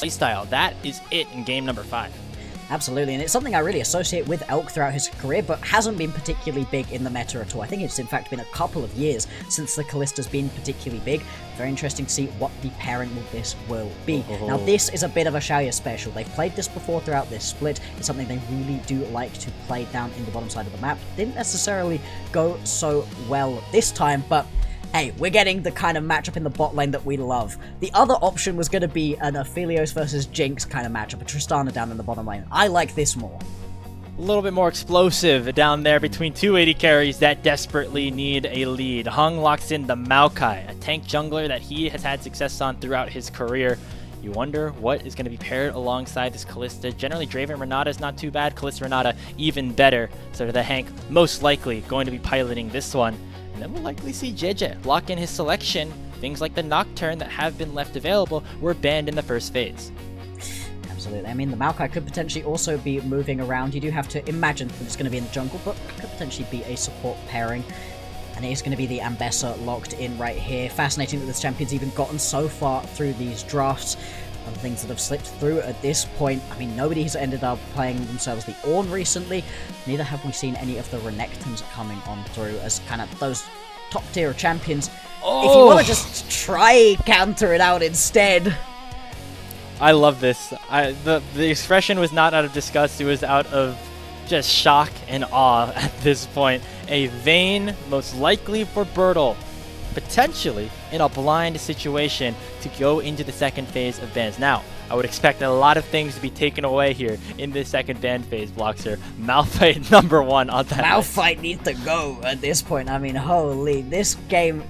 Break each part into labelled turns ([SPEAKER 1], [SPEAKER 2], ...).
[SPEAKER 1] playstyle. That is it in game number 5.
[SPEAKER 2] Absolutely, and it's something I really associate with Elk throughout his career, but hasn't been particularly big in the meta at all. I think it's in fact been a couple of years since the Kallista's been particularly big. Very interesting to see what the pairing with this will be. Now this is a bit of a Xiaoye special. They've played this before throughout this split. It's something they really do like to play down in the bottom side of the map. Didn't necessarily go so well this time, but hey, we're getting the kind of matchup in the bot lane that we love. The other option was going to be an Aphelios versus Jinx kind of matchup, a Tristana down in the bottom lane. I like this more.
[SPEAKER 1] A little bit more explosive down there between two AD carries that desperately need a lead. Heng locks in the Maokai, a tank jungler that he has had success on throughout his career. You wonder what is going to be paired alongside this Kalista. Generally, Draven Renata is not too bad. Kalista Renata even better. So the Hank most likely going to be piloting this one. And then we'll likely see Jiejie lock in his selection. Things like the Nocturne that have been left available were banned in the first phase.
[SPEAKER 2] Absolutely. I mean, the Maokai could potentially also be moving around. You do have to imagine that it's going to be in the jungle, but could potentially be a support pairing. And it is going to be the Ambessa locked in right here. Fascinating that this champion's even gotten so far through these drafts. Other things that have slipped through at this point. I mean, nobody has ended up playing themselves the Ornn recently. Neither have we seen any of the Renekton's coming on through as kind of those top tier champions. If you want to just try counter it out instead.
[SPEAKER 1] I love this. The expression was not out of disgust. It was out of just shock and awe at this point. A Vayne, most likely for Burdol, potentially in a blind situation to go into the second phase of bans. Now, I would expect a lot of things to be taken away here in this second ban phase, Bloxxer. Malphite #1 on that.
[SPEAKER 2] Malphite needs to go at this point. I mean, holy, this game...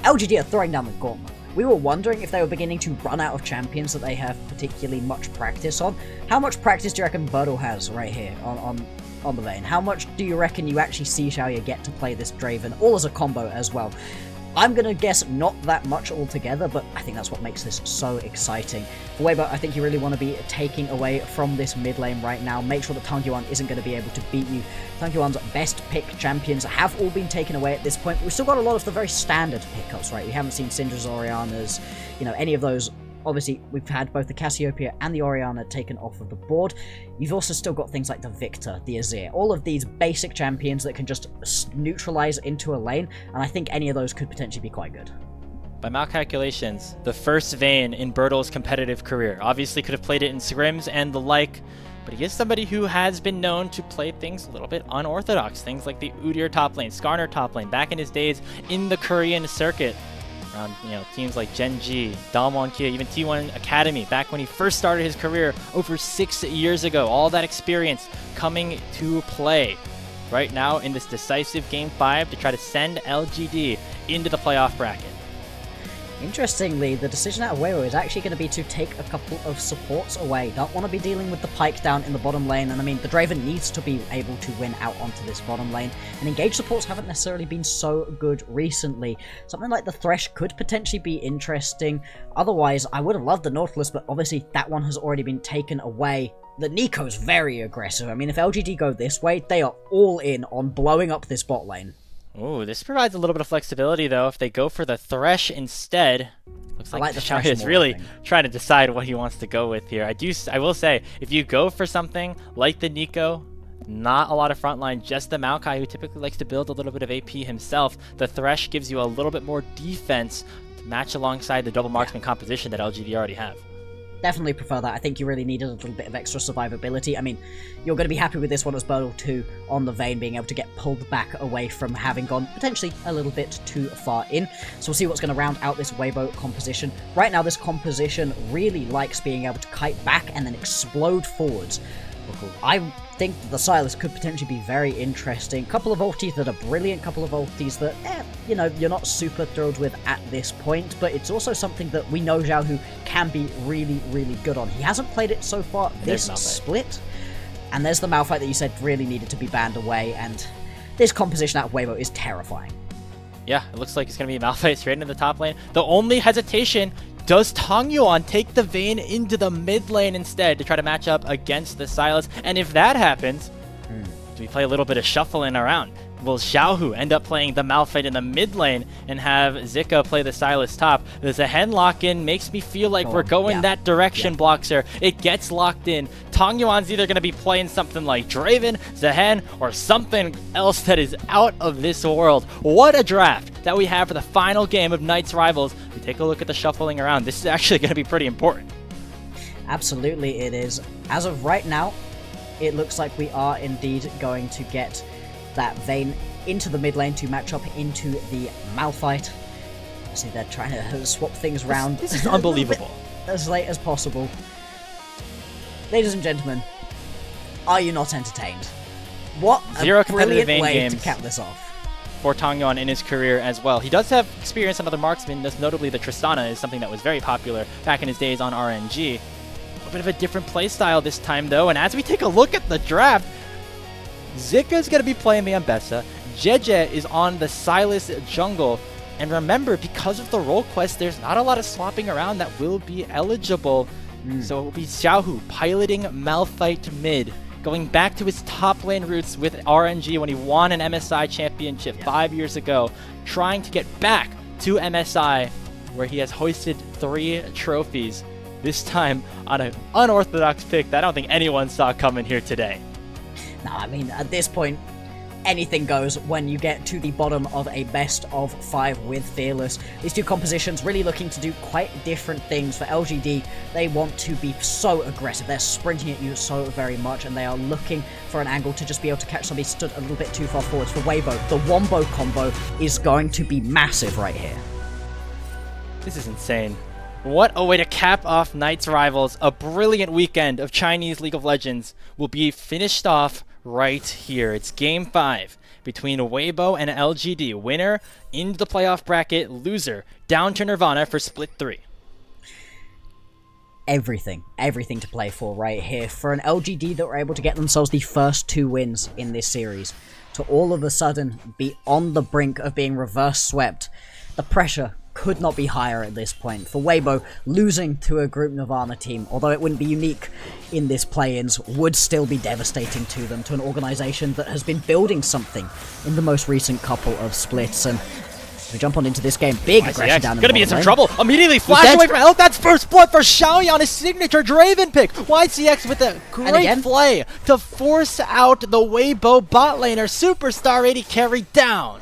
[SPEAKER 2] LGD are throwing down the gauntlet. We were wondering if they were beginning to run out of champions that they have particularly much practice on. How much practice do you reckon Burdol has right here on the Vayne? How much do you reckon you actually see Shaoye get to play this Draven, all as a combo as well? I'm going to guess not that much altogether, but I think that's what makes this so exciting. For Weibo, I think you really want to be taking away from this mid lane right now. Make sure that Tangyuan isn't going to be able to beat you. Tangyuan's best pick champions have all been taken away at this point. We've still got a lot of the very standard pickups, right? We haven't seen Syndra's, Orianna's, you know, any of those. Obviously, we've had both the Cassiopeia and the Orianna taken off of the board. You've also still got things like the Victor, the Azir, all of these basic champions that can just neutralize into a lane, and I think any of those could potentially be quite good.
[SPEAKER 1] By my calculations, the first Vayne in Burdol's competitive career. Obviously could have played it in scrims and the like, but he is somebody who has been known to play things a little bit unorthodox. Things like the Udyr top lane, Skarner top lane, back in his days in the Korean circuit. Around, you know, teams like Jiejie, Damwon Kia, even T1 Academy, back when he first started his career over 6 years ago. All that experience coming to play right now in this decisive Game 5 to try to send LGD into the playoff bracket.
[SPEAKER 2] Interestingly, the decision out of Weibo is actually going to be to take a couple of supports away. Don't want to be dealing with the Pyke down in the bottom lane, and I mean, the Draven needs to be able to win out onto this bottom lane, and engaged supports haven't necessarily been so good recently. Something like the Thresh could potentially be interesting. Otherwise, I would have loved the Nautilus, but obviously that one has already been taken away. The Neeko's very aggressive. I mean, if LGD go this way, they are all in on blowing up this bot lane.
[SPEAKER 1] Ooh, this provides a little bit of flexibility, though. If they go for the Thresh instead, looks like Shaoye is really trying to decide what he wants to go with here. I will say, if you go for something like the Neeko, not a lot of frontline, just the Maokai, who typically likes to build a little bit of AP himself, the Thresh gives you a little bit more defense to match alongside the double marksman composition that LGD already have.
[SPEAKER 2] Definitely prefer that. I think you really needed a little bit of extra survivability. I mean, you're going to be happy with this one as Burdol 2 on the Vayne, being able to get pulled back away from having gone potentially a little bit too far in. So we'll see what's going to round out this Weibo composition. Right now, this composition really likes being able to kite back and then explode forwards. I think the Sylas could potentially be very interesting. Couple of ultis that are brilliant, couple of ultis that, you know, you're not super thrilled with at this point, but it's also something that we know Xiaohu can be really, really good on. He hasn't played it so far this split, and there's the Malphite that you said really needed to be banned away, and this composition out of Weibo is terrifying.
[SPEAKER 1] Yeah, it looks like it's going to be Malphite straight into the top lane. The only hesitation, does Tangyuan take the Vayne into the mid lane instead to try to match up against the Sylas? And if that happens, do we play a little bit of shuffling around? Will Xiaohu end up playing the Malphite in the mid lane and have Zika play the Sylas top? There's a Heng lock-in, makes me feel like we're going that direction, Bloxxer. It gets locked in. Tangyuan's either going to be playing something like Draven, Zehen, or something else that is out of this world. What a draft that we have for the final game of Knights Rivals. We take a look at the shuffling around. This is actually going to be pretty important.
[SPEAKER 2] Absolutely it is. As of right now, it looks like we are indeed going to get that Vayne into the mid lane to match up into the Malphite. See, they're trying to swap things around.
[SPEAKER 1] This is unbelievable.
[SPEAKER 2] As late as possible. Ladies and gentlemen, are you not entertained? What
[SPEAKER 1] Zero
[SPEAKER 2] a
[SPEAKER 1] competitive
[SPEAKER 2] brilliant
[SPEAKER 1] Vayne
[SPEAKER 2] way
[SPEAKER 1] games
[SPEAKER 2] to cap this off.
[SPEAKER 1] For Tangyuan in his career as well. He does have experience on other marksmen, most notably the Tristana is something that was very popular back in his days on RNG. A bit of a different playstyle this time though, and as we take a look at the draft, Zika's going to be playing the Ambessa, Jiejie is on the Sylas jungle, and remember, because of the role quest, there's not a lot of swapping around that will be eligible, so it will be Xiaohu piloting Malphite mid, going back to his top lane roots with RNG when he won an MSI championship 5 years ago, trying to get back to MSI, where he has hoisted 3 trophies, this time on an unorthodox pick that I don't think anyone saw coming here today.
[SPEAKER 2] No, I mean, at this point, anything goes when you get to the bottom of a best of 5 with Fearless. These two compositions really looking to do quite different things. For LGD, they want to be so aggressive. They're sprinting at you so very much, and they are looking for an angle to just be able to catch somebody stood a little bit too far forwards. For Weibo, the Wombo combo is going to be massive right here.
[SPEAKER 1] This is insane. What a way to cap off Knights Rivals. A brilliant weekend of Chinese League of Legends will be finished off right here. It's Game 5 between Weibo and LGD. Winner into the playoff bracket, loser down to Nirvana for Split 3.
[SPEAKER 2] Everything to play for right here. For an LGD that were able to get themselves the first 2 wins in this series, to all of a sudden be on the brink of being reverse swept, the pressure could not be higher at this point. For Weibo, losing to a Group Nirvana team, although it wouldn't be unique in this play-ins, would still be devastating to them, to an organization that has been building something in the most recent couple of splits. And we jump on into this game, big aggression down in the
[SPEAKER 1] gonna be in some
[SPEAKER 2] lane.
[SPEAKER 1] trouble. Immediately flash away from Elk. That's first blood for Shaoye on his signature Draven pick. YCX with a great play to force out the Weibo bot laner. Superstar 80 carry down.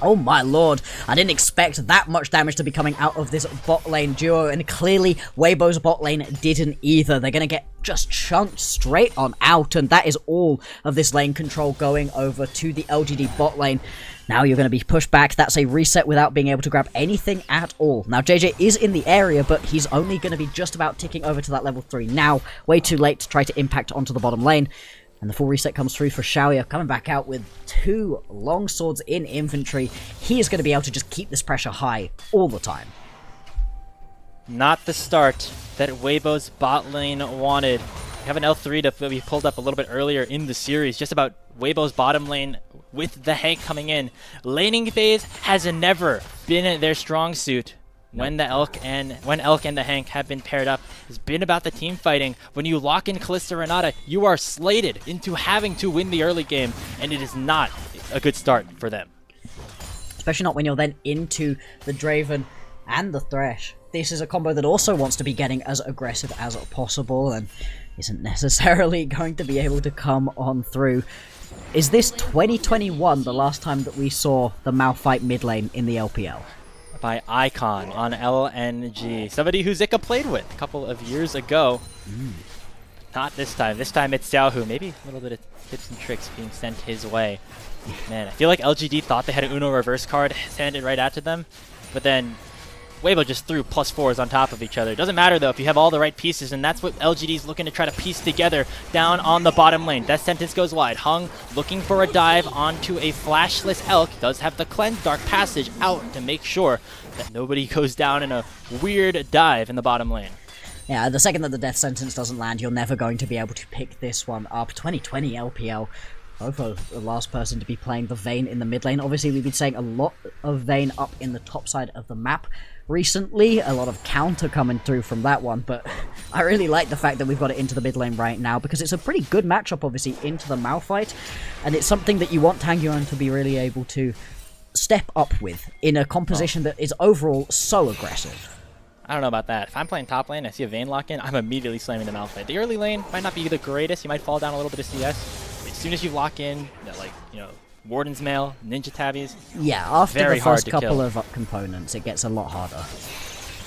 [SPEAKER 2] Oh my lord, I didn't expect that much damage to be coming out of this bot lane duo, and clearly Weibo's bot lane didn't either. They're going to get just chunked straight on out, and that is all of this lane control going over to the LGD bot lane. Now you're going to be pushed back. That's a reset without being able to grab anything at all. Now Jiejie is in the area, but he's only going to be just about ticking over to that level 3 now. Way too late to try to impact onto the bottom lane. And the full reset comes through for Shaoye, coming back out with 2 long swords in infantry. He is going to be able to just keep this pressure high all the time.
[SPEAKER 1] Not the start that Weibo's bot lane wanted. We have an L3 that we pulled up a little bit earlier in the series, just about Weibo's bottom lane with the Heng coming in. Laning phase has never been their strong suit. When Elk and the Heng have been paired up, it's been about the team fighting. When you lock in Kalista Renata, you are slated into having to win the early game, and it is not a good start for them.
[SPEAKER 2] Especially not when you're then into the Draven and the Thresh. This is a combo that also wants to be getting as aggressive as possible, and isn't necessarily going to be able to come on through. Is this 2021 the last time that we saw the Malphite mid lane in the LPL?
[SPEAKER 1] By Icon on LNG. Somebody who Zika played with a couple of years ago. Not this time. This time it's Xiaohu. Maybe a little bit of tips and tricks being sent his way. Man, I feel like LGD thought they had an Uno reverse card handed right out to them, but then Weibo just threw +4s on top of each other. Doesn't matter though if you have all the right pieces, and that's what LGD's looking to try to piece together down on the bottom lane. Death Sentence goes wide. Heng looking for a dive onto a flashless Elk. Does have the Cleanse Dark Passage out to make sure that nobody goes down in a weird dive in the bottom lane.
[SPEAKER 2] Yeah, the second that the Death Sentence doesn't land, you're never going to be able to pick this one up. 2020 LPL. Kofo, the last person to be playing the Vayne in the mid lane. Obviously, we've been saying a lot of Vayne up in the top side of the map recently. A lot of counter coming through from that one, but I really like the fact that we've got it into the mid lane right now because it's a pretty good matchup, obviously, into the Malphite, and it's something that you want Tangyuan to be really able to step up with in a composition that is overall so aggressive.
[SPEAKER 1] I don't know about that. If I'm playing top lane, I see a Vayne lock in, I'm immediately slamming the Malphite. The early lane might not be the greatest. You might fall down a little bit of CS. But as soon as you lock in, Warden's Mail, Ninja Tabbies.
[SPEAKER 2] Yeah, after
[SPEAKER 1] very
[SPEAKER 2] the first
[SPEAKER 1] hard to
[SPEAKER 2] couple
[SPEAKER 1] kill.
[SPEAKER 2] of components, it gets a lot harder.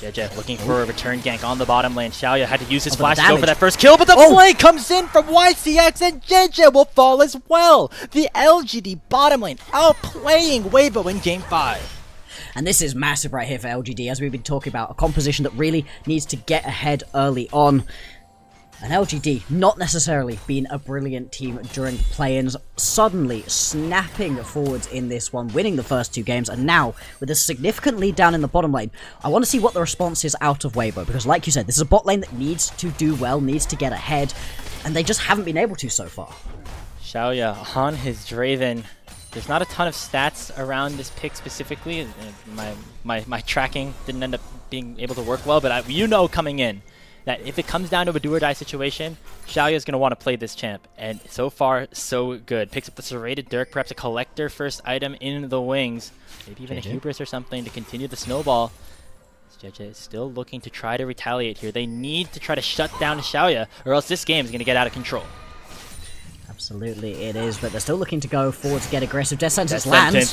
[SPEAKER 1] Jiejie looking for a return gank on the bottom lane. Xiaoye had to use his
[SPEAKER 2] Oh, but
[SPEAKER 1] flash
[SPEAKER 2] the
[SPEAKER 1] to go for
[SPEAKER 2] damage.
[SPEAKER 1] that first kill, but the flank comes in from YCX and Jiejie will fall as well. The LGD bottom lane outplaying Weibo in Game 5.
[SPEAKER 2] And this is massive right here for LGD, as we've been talking about, a composition that really needs to get ahead early on. And LGD not necessarily being a brilliant team during play-ins, suddenly snapping forwards in this one, winning the first 2 games, and now with a significant lead down in the bottom lane. I want to see what the response is out of Weibo, because like you said, this is a bot lane that needs to do well, needs to get ahead, and they just haven't been able to so far.
[SPEAKER 1] Xiaoye on his Draven. There's not a ton of stats around this pick specifically. My tracking didn't end up being able to work well, but coming in that if it comes down to a do-or-die situation, Xiaoye is going to want to play this champ. And so far, so good. Picks up the Serrated Dirk, perhaps a collector first item in the wings. Maybe even a hubris or something to continue the snowball. Jiejie is still looking to try to retaliate here. They need to try to shut down Xiaoye, or else this game is going to get out of control.
[SPEAKER 2] Absolutely it is, but they're still looking to go forward to get aggressive. Death Sentence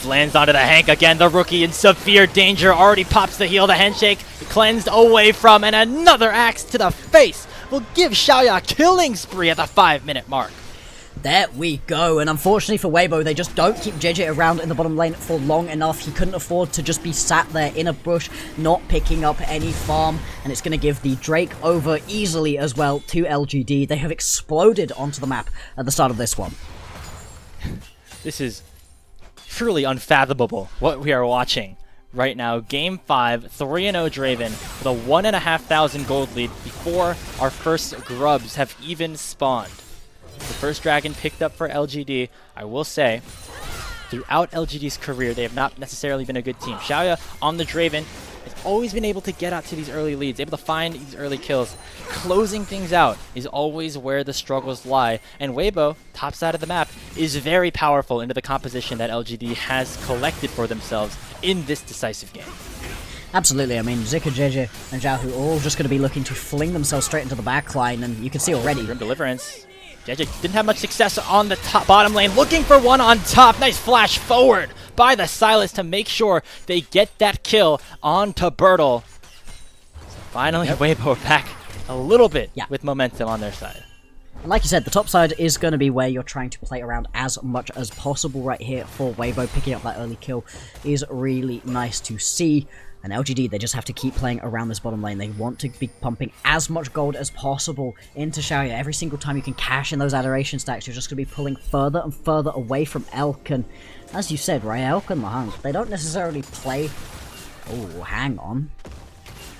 [SPEAKER 1] lands onto the Hank again. The rookie in severe danger already pops the heal. The handshake cleansed away from, and another axe to the face will give Xiaoye a killing spree at the 5-minute mark.
[SPEAKER 2] There we go, and unfortunately for Weibo, they just don't keep Jiejie around in the bottom lane for long enough. He couldn't afford to just be sat there in a bush, not picking up any farm, and it's going to give the Drake over easily as well to LGD. They have exploded onto the map at the start of this one.
[SPEAKER 1] This is truly unfathomable, what we are watching right now. Game 5, 3-0 Draven with a 1,500 gold lead before our first grubs have even spawned. The first dragon picked up for LGD. I will say, throughout LGD's career, they have not necessarily been a good team. Xiaoye on the Draven has always been able to get out to these early leads, able to find these early kills. Closing things out is always where the struggles lie. And Weibo, top side of the map, is very powerful into the composition that LGD has collected for themselves in this decisive game.
[SPEAKER 2] Absolutely, I mean, Zika, Jiejie, and Xiaohu are all just going to be looking to fling themselves straight into the backline, and you can see already.
[SPEAKER 1] Grim Deliverance. Jiejie didn't have much success on the bottom lane, looking for one on top. Nice flash forward by the Silas to make sure they get that kill onto Burdol. So finally, Weibo back a little bit with momentum on their side.
[SPEAKER 2] And like you said, the top side is going to be where you're trying to play around as much as possible right here for Weibo. Picking up that early kill is really nice to see. And LGD, they just have to keep playing around this bottom lane. They want to be pumping as much gold as possible into Shaoye. Every single time you can cash in those adoration stacks, you're just going to be pulling further and further away from Elk. And as you said, right, Elk and Heng, they don't necessarily play... Oh, hang on.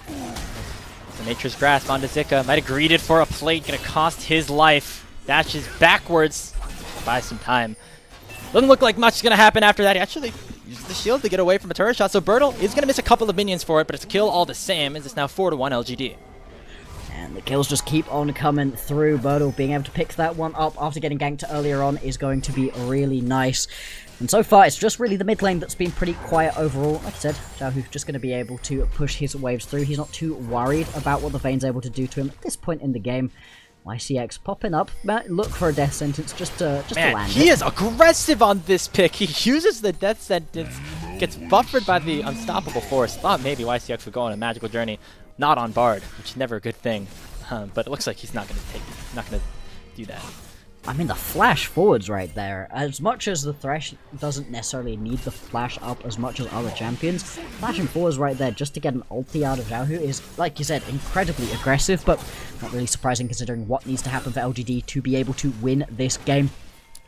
[SPEAKER 1] So Nature's Grasp onto Zika. Might have greeted for a plate. Going to cost his life. Dashes backwards. Buy some time. Doesn't look like much is going to happen after that. He actually uses the shield to get away from a turret shot. So Burdol is going to miss a couple of minions for it, but it's a kill all the same. As it's now 4-1 LGD.
[SPEAKER 2] And the kills just keep on coming through. Burdol being able to pick that one up after getting ganked earlier on is going to be really nice. And so far, it's just really the mid lane that's been pretty quiet overall. Like I said, Xiaohu's just going to be able to push his waves through. He's not too worried about what the Vayne's able to do to him at this point in the game. YCX popping up, look for a death sentence just to land
[SPEAKER 1] he
[SPEAKER 2] it.
[SPEAKER 1] is aggressive on this pick. He uses the death sentence, gets buffered by the unstoppable force. Thought maybe YCX would go on a magical journey, not on Bard, which is never a good thing. But it looks like he's not going to do that.
[SPEAKER 2] I mean, the flash forwards right there. As much as the Thresh doesn't necessarily need the flash up as much as other champions, flashing forwards right there just to get an ulti out of Xiaohu is, like you said, incredibly aggressive, but not really surprising considering what needs to happen for LGD to be able to win this game.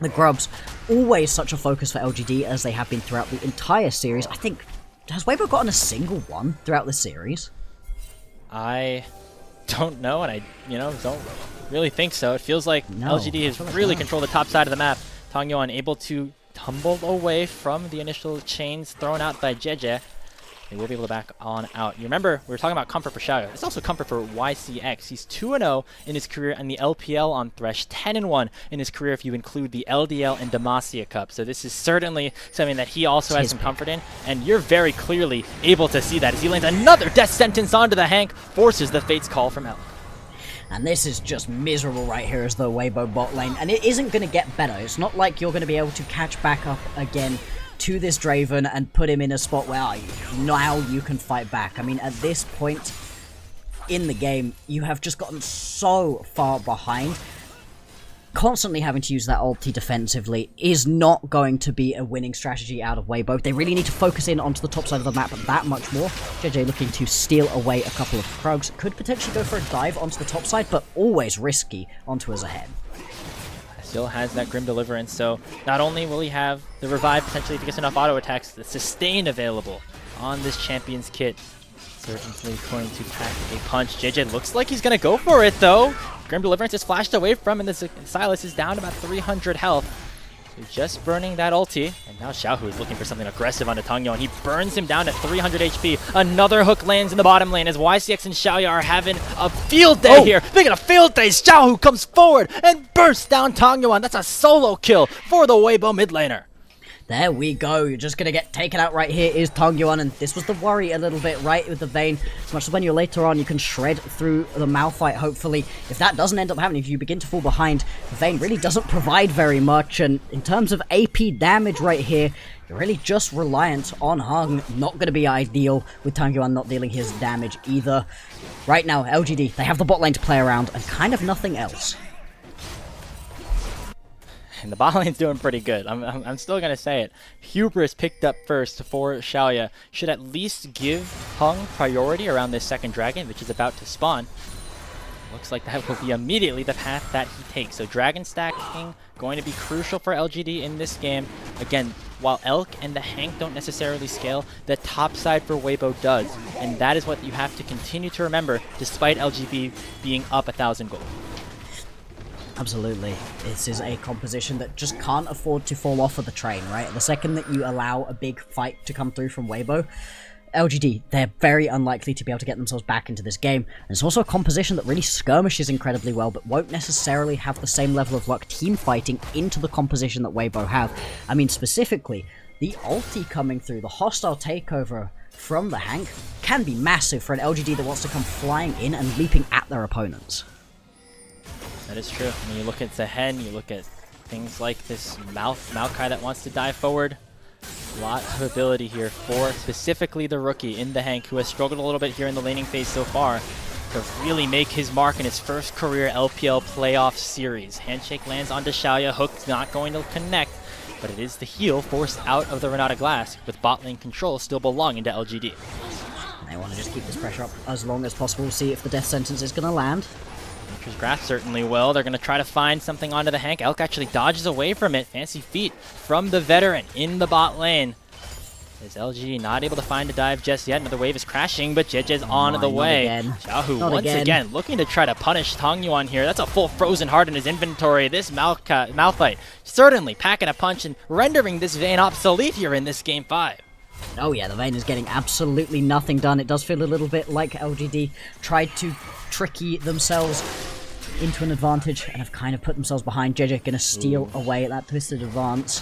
[SPEAKER 2] The Grubs, always such a focus for LGD as they have been throughout the entire series. I think, has Weibo gotten a single one throughout the series?
[SPEAKER 1] I don't know, and I don't really think so. It feels like LGD has really controlled the top side of the map Tangyuan able to tumble away from the initial chains thrown out by Jiejie. They will be able to back on out. You remember, we were talking about comfort for Xiaoye. It's also comfort for YCX. He's 2-0 in his career in the LPL on Thresh, 10-1 in his career if you include the LDL and Demacia Cup. So this is certainly something that he also has some comfort in, and you're very clearly able to see that as he lands another death sentence onto the Hank, forces the Fate's call from L.
[SPEAKER 2] And this is just miserable right here as the Weibo bot lane, and it isn't going to get better. It's not like you're going to be able to catch back up again to this Draven and put him in a spot where now you can fight back. I mean, at this point in the game, you have just gotten so far behind. Constantly having to use that ulti defensively is not going to be a winning strategy out of Weibo. They really need to focus in onto the top side of the map that much more. Jiejie looking to steal away a couple of Krugs. Could potentially go for a dive onto the top side, but always risky onto his ahead.
[SPEAKER 1] Still has that Grim Deliverance, so not only will he have the revive potentially if he gets enough auto attacks, the sustain available on this champion's kit. Certainly going to pack a punch. Jiejie looks like he's going to go for it though. Grim Deliverance is flashed away from him, and the Silas is down about 300 health. So just burning that ulti, and now Xiaohu is looking for something aggressive onto Tangyuan. He burns him down at 300 HP. Another hook lands in the bottom lane as YCX and Shaoye are having a field day here. Making a field day. Xiaohu comes forward and bursts down Tangyuan. That's a solo kill for the Weibo mid laner.
[SPEAKER 2] There we go. You're just going to get taken out right here is Tangyuan, and this was the worry a little bit, right, with the Vayne. As much as when you're later on, you can shred through the Malphite, hopefully. If that doesn't end up happening, if you begin to fall behind, the Vayne really doesn't provide very much, and in terms of AP damage right here, you're really just reliant on Heng. Not going to be ideal with Tangyuan not dealing his damage either. Right now, LGD, they have the bot lane to play around, and kind of nothing else.
[SPEAKER 1] And the bot lane's doing pretty good. I'm still going to say it. Hubris picked up first for Shaoye. Should at least give Heng priority around this second dragon, which is about to spawn. Looks like that will be immediately the path that he takes. So dragon stacking going to be crucial for LGD in this game. Again, while Elk and the Hank don't necessarily scale, the top side for Weibo does. And that is what you have to continue to remember, despite LGD being up 1,000 gold.
[SPEAKER 2] Absolutely. This is a composition that just can't afford to fall off of the train, right? The second that you allow a big fight to come through from Weibo, LGD, they're very unlikely to be able to get themselves back into this game. And it's also a composition that really skirmishes incredibly well, but won't necessarily have the same level of luck team fighting into the composition that Weibo have. I mean, specifically, the ulti coming through, the hostile takeover from the Hank, can be massive for an LGD that wants to come flying in and leaping at their opponents.
[SPEAKER 1] That is true. When you look at the Heng, you look at things like this Maokai that wants to dive forward. A lot of ability here for specifically the rookie in the Hank, who has struggled a little bit here in the laning phase so far to really make his mark in his first career LPL playoff series. Handshake lands onto Xiaoye, hook's not going to connect, but it is the heal forced out of the Renata Glass, with bot lane control still belonging to LGD.
[SPEAKER 2] And they want to just keep this pressure up as long as possible, see if the death sentence is going to land.
[SPEAKER 1] Nature's Grasp certainly will. They're going to try to find something onto the Hank. Elk actually dodges away from it. Fancy feet from the veteran in the bot lane. Is LG not able to find a dive just yet? Another wave is crashing, but Jiejie's on the way. Xiaohu once again looking to try to punish Tangyuan here. That's a full frozen heart in his inventory. This Malphite certainly packing a punch and rendering this Vayne obsolete here in this Game 5.
[SPEAKER 2] Oh yeah, the Vayne is getting absolutely nothing done. It does feel a little bit like LGD tried to tricky themselves into an advantage and have kind of put themselves behind. Jiejie gonna steal away at that twisted advance.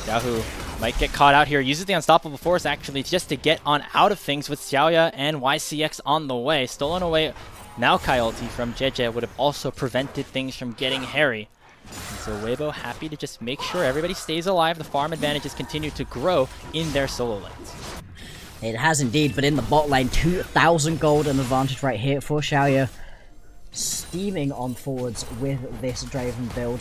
[SPEAKER 1] Xiaohu might get caught out here. Uses the Unstoppable Force actually just to get on out of things with Xiaoye and YCX on the way. Stolen away Maokai ulti from Jiejie would have also prevented things from getting hairy. And so Weibo happy to just make sure everybody stays alive. The farm advantages continue to grow in their solo lanes.
[SPEAKER 2] It has indeed, but in the bot lane, 2,000 gold an advantage right here for Xiaoye. Steaming on forwards with this Draven build.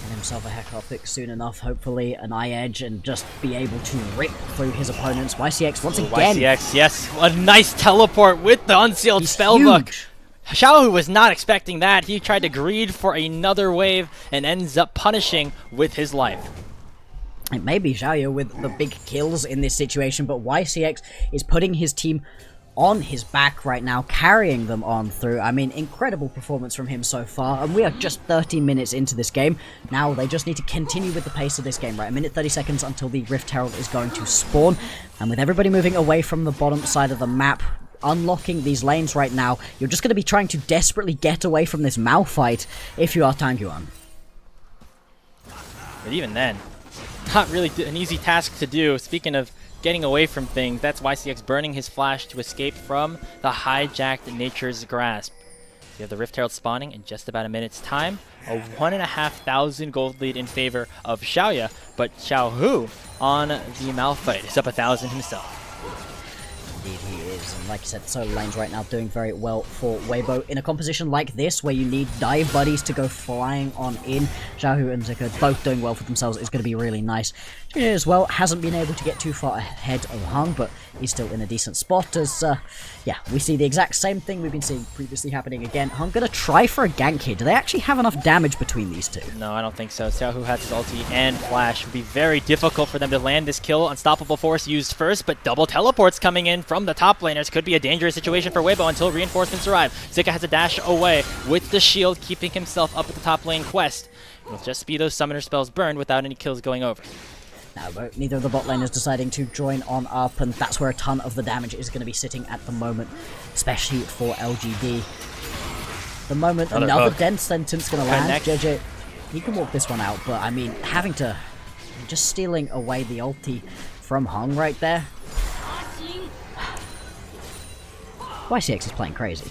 [SPEAKER 2] And himself a Heck pick soon enough, hopefully an eye edge, and just be able to rip through his opponents. YCX once again.
[SPEAKER 1] YCX, yes, a nice teleport with the unsealed spellbook. Xiaohu was not expecting that. He tried to greed for another wave and ends up punishing with his life.
[SPEAKER 2] It may be Xiaoye with the big kills in this situation, but YCX is putting his team on his back right now, carrying them on through. I mean, incredible performance from him so far, and we are just 30 minutes into this game. Now they just need to continue with the pace of this game, right? A minute 30 seconds until the Rift Herald is going to spawn, and with everybody moving away from the bottom side of the map, unlocking these lanes right now, you're just going to be trying to desperately get away from this Malphite if you are Tangyuan.
[SPEAKER 1] But even then, not really an easy task to do. Speaking of getting away from things, that's YCX burning his flash to escape from the hijacked Nature's Grasp. You have the Rift Herald spawning in just about a minute's time. A 1,500 gold lead in favor of Xiaoye, but Xiaohu on the Malphite is up 1,000 himself.
[SPEAKER 2] Indeed he is, and like I said, solo lanes right now doing very well for Weibo. In a composition like this, where you need dive buddies to go flying on in, Xiaohu and Zika both doing well for themselves is going to be really nice. Jiejie as well hasn't been able to get too far ahead of Heng, but he's still in a decent spot as, yeah, we see the exact same thing we've been seeing previously happening again. Heng gonna try for a gank here. Do they actually have enough damage between these two?
[SPEAKER 1] No, I don't think so. Xiaohu has his ulti and flash. It would be very difficult for them to land this kill. Unstoppable Force used first, but double teleports coming in from the top laners could be a dangerous situation for Weibo until reinforcements arrive. Zika has a dash away with the shield, keeping himself up at the top lane quest. It'll just be those summoner spells burned without any kills going over.
[SPEAKER 2] Now, but neither of the bot laners deciding to join on up, and that's where a ton of the damage is going to be sitting at the moment, especially for LGD. The moment another dense sentence going to land, Jiejie, he can walk this one out, but I mean, having to, just stealing away the ulti from Heng right there. YCX is playing crazy.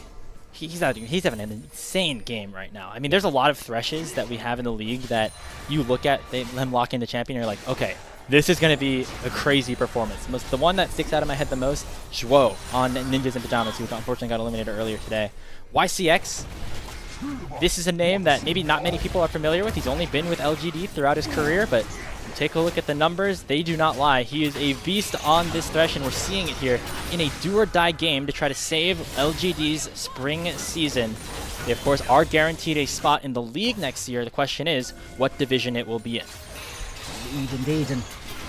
[SPEAKER 1] He's having an insane game right now. I mean, there's a lot of threshes that we have in the league that you look at them lock into champion, and you're like, okay, this is going to be a crazy performance. The one that sticks out of my head the most, Zhuo on Ninjas in Pajamas, who unfortunately got eliminated earlier today. YCX, this is a name that maybe not many people are familiar with. He's only been with LGD throughout his career, but take a look at the numbers. They do not lie. He is a beast on this thresh, and we're seeing it here in a do-or-die game to try to save LGD's spring season. They, of course, are guaranteed a spot in the league next year. The question is what division it will be in.
[SPEAKER 2] Indeed, and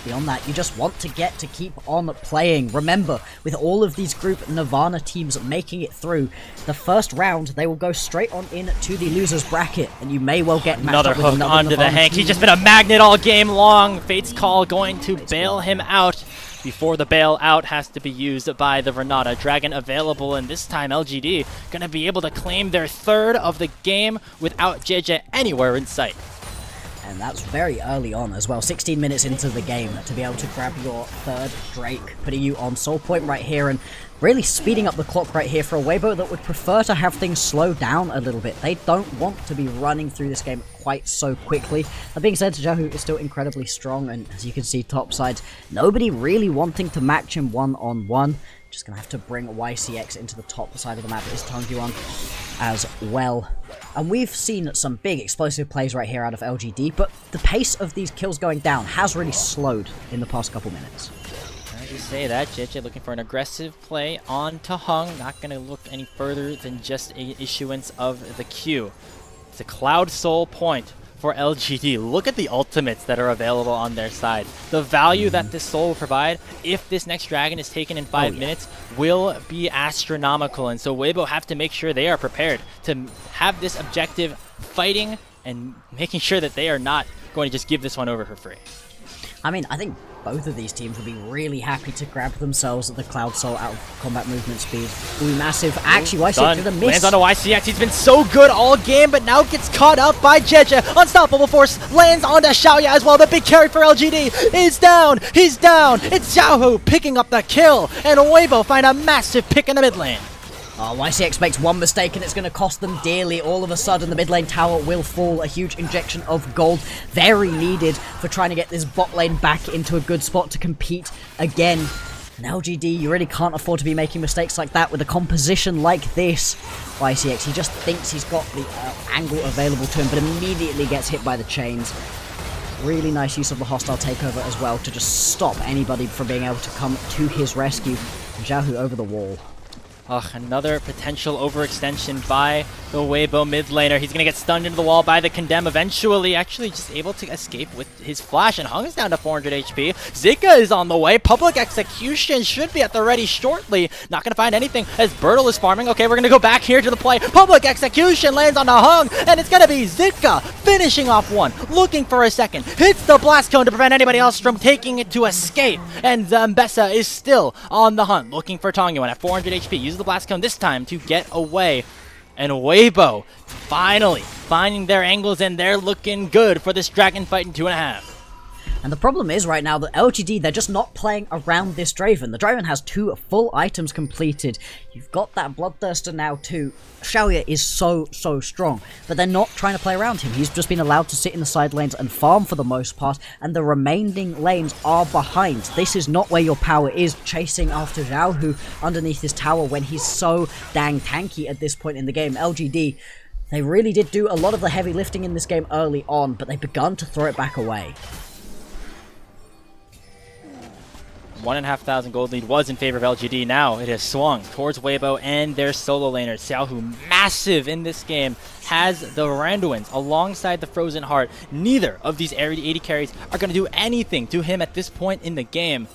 [SPEAKER 2] beyond that, you just want to get to keep on playing. Remember, with all of these group Nirvana teams making it through, the first round, they will go straight on in to the loser's bracket, and you may well get matched
[SPEAKER 1] another
[SPEAKER 2] up with
[SPEAKER 1] hook
[SPEAKER 2] another
[SPEAKER 1] onto
[SPEAKER 2] Nirvana
[SPEAKER 1] the Hank.
[SPEAKER 2] team.
[SPEAKER 1] He's just been a magnet all game long. Fate's Call going to bail him out before the bailout has to be used by the Renata. Dragon available, and this time LGD going to be able to claim their third of the game without Jiejie anywhere in sight.
[SPEAKER 2] And that's very early on as well, 16 minutes into the game, to be able to grab your third Drake, putting you on soul point right here, and really speeding up the clock right here for a Weibo that would prefer to have things slow down a little bit. They don't want to be running through this game quite so quickly. That being said, Xiaohu is still incredibly strong, and as you can see topside, nobody really wanting to match him one-on-one. Just gonna have to bring YCX into the top side of the map is Tangyuan as well. And we've seen some big explosive plays right here out of LGD, but the pace of these kills going down has really slowed in the past couple minutes.
[SPEAKER 1] I just say that. Jiejie looking for an aggressive play onto Heng. Not going to look any further than just a issuance of the Q. It's a Cloud Soul point for LGD. Look at the ultimates that are available on their side. The value that this soul will provide, if this next dragon is taken in 5 minutes, will be astronomical. And so Weibo have to make sure they are prepared to have this objective fighting and making sure that they are not going to just give this one over for free.
[SPEAKER 2] I mean, I think both of these teams would be really happy to grab themselves the Cloud Soul out of combat movement speed. Ooh, massive. Actually, YCX did a miss.
[SPEAKER 1] Lands onto YCX. He's been so good all game, but now gets caught up by Jiejie. Unstoppable Force lands onto Shaoye as well. The big carry for LGD is down. He's down. It's Xiaohu picking up the kill, and Weibo find a massive pick in the mid lane.
[SPEAKER 2] Oh, YCX makes one mistake and it's going to cost them dearly. All of a sudden, the mid lane tower will fall. A huge injection of gold, very needed for trying to get this bot lane back into a good spot to compete again. And LGD, you really can't afford to be making mistakes like that with a composition like this. YCX, he just thinks he's got the angle available to him, but immediately gets hit by the chains. Really nice use of the hostile takeover as well to just stop anybody from being able to come to his rescue. And Xiaohu over the wall.
[SPEAKER 1] Ugh, another potential overextension by the Weibo mid laner. He's going to get stunned into the wall by the Condemn eventually. Actually just able to escape with his flash, and Heng is down to 400 HP. Zika is on the way. Public Execution should be at the ready shortly. Not going to find anything as Burdol is farming. Okay, we're going to go back here to the play. Public Execution lands on the Heng, and it's going to be Zika finishing off one. Looking for a second. Hits the blast cone to prevent anybody else from taking it to escape. And Zambesa is still on the hunt, looking for Tangyuan at 400 HP. Uses the blast cone this time to get away. And Weibo finally finding their angles, and they're looking good for this dragon fight in 2.5.
[SPEAKER 2] And the problem is right now that LGD, they're just not playing around this Draven. The Draven has 2 full items completed. You've got that Bloodthirster now too. Shaoye is so strong, but they're not trying to play around him. He's just been allowed to sit in the side lanes and farm for the most part, and the remaining lanes are behind. This is not where your power is, chasing after Xiaohu underneath his tower when he's so dang tanky at this point in the game. LGD, they really did do a lot of the heavy lifting in this game early on, but they've begun to throw it back away.
[SPEAKER 1] 1,500 gold lead was in favor of LGD. Now it has swung towards Weibo and their solo laner. Xiaohu, massive in this game, has the Randuins alongside the Frozen Heart. Neither of these 80 carries are going to do anything to him at this point in the game.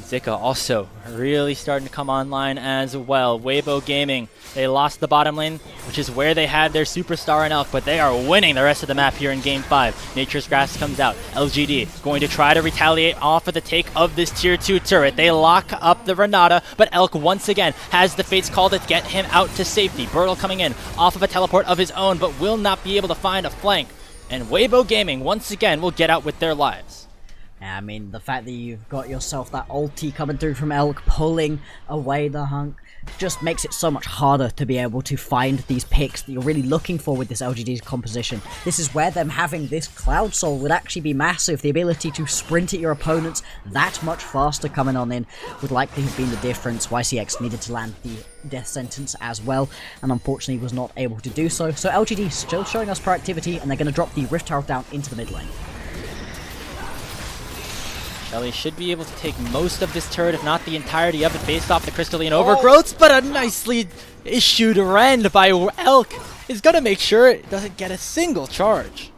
[SPEAKER 1] Zika also really starting to come online as well. Weibo Gaming, they lost the bottom lane, which is where they had their superstar in Elk, but they are winning the rest of the map here in Game 5. Nature's Grass comes out. LGD going to try to retaliate off of the take of this Tier 2 turret. They lock up the Renata, but Elk once again has the Fates call to get him out to safety. Burdol coming in off of a teleport of his own, but will not be able to find a flank. And Weibo Gaming once again will get out with their lives.
[SPEAKER 2] I mean, the fact that you've got yourself that ulti coming through from Elk, pulling away the Hunk, just makes it so much harder to be able to find these picks that you're really looking for with this LGD's composition. This is where them having this Cloud Soul would actually be massive. The ability to sprint at your opponents that much faster coming on in would likely have been the difference. YCX needed to land the death sentence as well, and unfortunately was not able to do so. So LGD still showing us proactivity, and they're going to drop the Rift Herald down into the mid lane.
[SPEAKER 1] Shelly should be able to take most of this turret, if not the entirety of it, based off the crystalline overgrowths, but a nicely issued rend by Elk is going to make sure it doesn't get a single charge.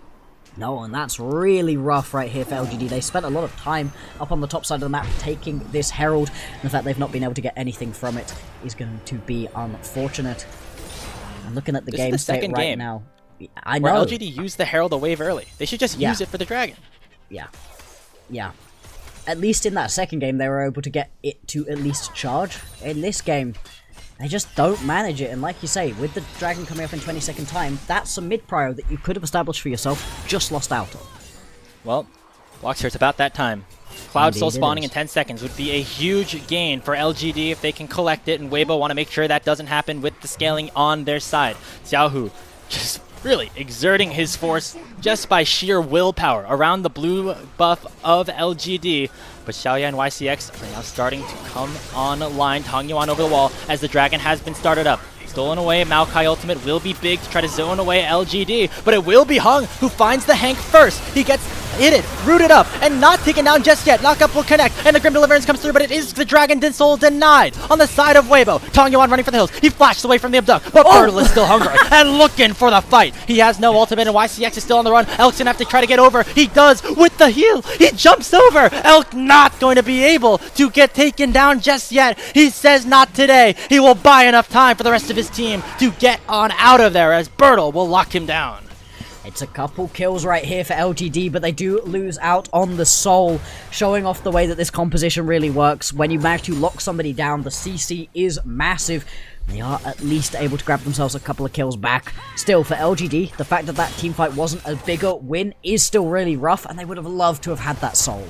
[SPEAKER 2] No, and that's really rough right here for LGD. They spent a lot of time up on the top side of the map taking this Herald, and the fact they've not been able to get anything from it is going to be unfortunate. And looking at the game state right now, I know.
[SPEAKER 1] Where LGD used the Herald a wave early. They should just use it for the dragon.
[SPEAKER 2] Yeah. At least in that second game, they were able to get it to at least charge. In this game, they just don't manage it. And like you say, with the dragon coming up in 20-second time, that's a mid-prio that you could have established for yourself, just lost out on.
[SPEAKER 1] Well, Bloxxer, it's about that time. Cloud Soul spawning in 10 seconds would be a huge gain for LGD if they can collect it, and Weibo want to make sure that doesn't happen with the scaling on their side. Xiaohu just really exerting his force just by sheer willpower around the blue buff of LGD. But Shaoye and YCX are now starting to come online. Tangyuan over the wall as the dragon has been started up. Stolen away, Maokai ultimate will be big to try to zone away LGD, but it will be Heng who finds the Hank first. He gets hit it, rooted up, and not taken down just yet. Knockup will connect, and the Grim Deliverance comes through, but it is the Dragon Soul denied on the side of Weibo. Tangyuan running for the hills. He flashes away from the abduct, but Burdol is still hungry and looking for the fight. He has no ultimate, and YCX is still on the run. Elk's gonna have to try to get over. He does with the heal. He jumps over. Elk not going to be able to get taken down just yet. He says not today. He will buy enough time for the rest of his team to get on out of there as Burdol will lock him down.
[SPEAKER 2] It's a couple kills right here for LGD, but they do lose out on the soul, showing off the way that this composition really works. When you manage to lock somebody down, the CC is massive. They are at least able to grab themselves a couple of kills back. Still, for LGD, the fact that that teamfight wasn't a bigger win is still really rough, and they would have loved to have had that soul.